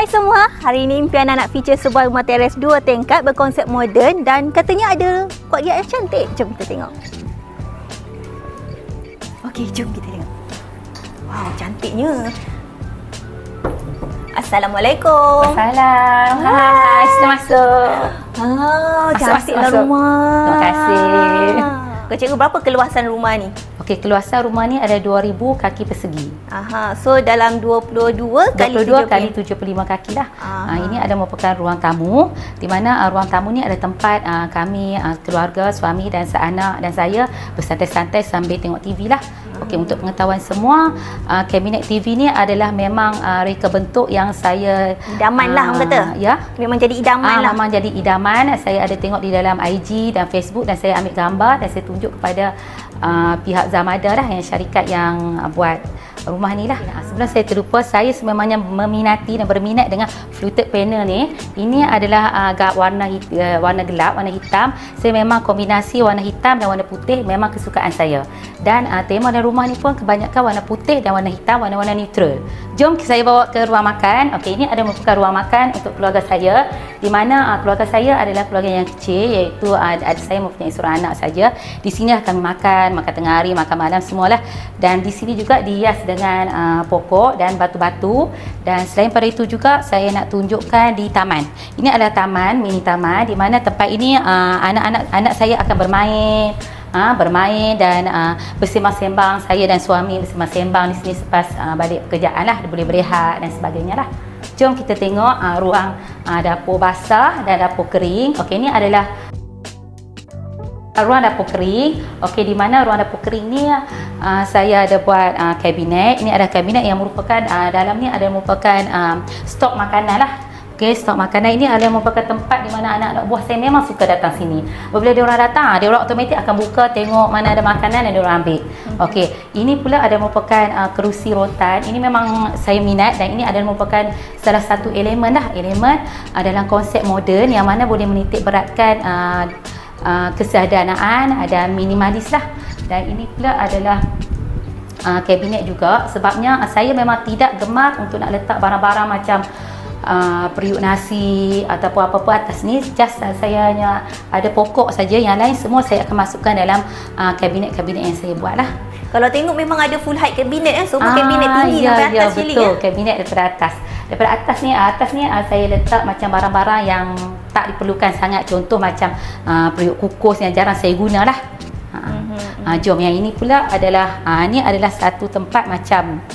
Hai semua, hari ini impian nak feature sebuah rumah teres 2 tingkat berkonsep moden dan katanya ada courtyard yang cantik. Jom kita tengok. Okey, jom kita tengok. Wow, cantiknya. Assalamualaikum. Assalam. Hai, selamat masuk. Cantiklah rumah. Terima kasih. Cikgu, berapa keluasan rumah ni? Okey, keluasan rumah ni ada 2000 kaki persegi. So dalam 22 kali 75 kaki lah. Ini ada merupakan ruang tamu, di mana ruang tamu ni ada tempat kami keluarga, suami dan seanak dan saya bersantai-santai sambil tengok TV lah. Okey, untuk pengetahuan semua, kabinet TV ni adalah memang reka bentuk yang saya idaman lah orang kata. Ya. Memang jadi idaman lah. Memang jadi idaman. Saya ada tengok di dalam IG dan Facebook dan saya ambil gambar dan saya tunjuk kepada pihak Zamada lah, yang syarikat yang buat rumah ni lah. Sebelum saya terlupa, saya sememangnya meminati dan berminat dengan fluted panel ni. Ini adalah warna gelap, warna hitam. Saya memang kombinasi warna hitam dan warna putih memang kesukaan saya. Dan tema dan rumah ni pun kebanyakan warna putih dan warna hitam, warna-warna neutral. Jom saya bawa ke ruang makan. Okey, ini ada merupakan ruang makan untuk keluarga saya, di mana keluarga saya adalah keluarga yang kecil, iaitu saya mempunyai seorang anak saja. Di sini kami makan tengah hari, makan malam semualah. Dan di sini juga dihias dengan pokok dan batu-batu. Dan selain pada itu juga saya nak tunjukkan di taman. Ini adalah taman, mini taman, di mana tempat ini anak saya akan bermain dan bersembang-sembang. Saya dan suami bersembang-sembang di sini selepas balik pekerjaan lah, boleh berehat dan sebagainya lah. Jom kita tengok ruang dapur basah dan dapur kering. Okey, ini adalah ruang dapur kering. Okey, di mana ruang dapur kering ni saya ada buat kabinet. Ini adalah kabinet yang merupakan dalam ni ada merupakan stok makanan lah. Okey, stok makanan ini adalah merupakan tempat di mana anak-anak buah saya memang suka datang sini. Apabila dia orang datang, dia orang automatik akan buka tengok mana ada makanan dan dia orang ambil. Okey, ini pula ada merupakan kerusi rotan. Ini memang saya minat dan ini adalah merupakan salah satu elemen dalam konsep moden yang mana boleh menitik beratkan kesederhanaan dan minimalis lah. Dan ini pula adalah kabinet juga, sebabnya saya memang tidak gemar untuk nak letak barang-barang macam periuk nasi ataupun apa-apa atas ni. Just saya hanya ada pokok saja, yang lain semua saya akan masukkan dalam kabinet-kabinet yang saya buat lah. Kalau tengok memang ada full height kabinet semua kabinet tinggi sampai atas cili. Betul, kabinet daripada atas. Daripada atas ni saya letak macam barang-barang yang tak diperlukan sangat, contoh macam periuk kukus yang jarang saya guna lah. Jom, yang ini pula adalah ini adalah satu tempat macam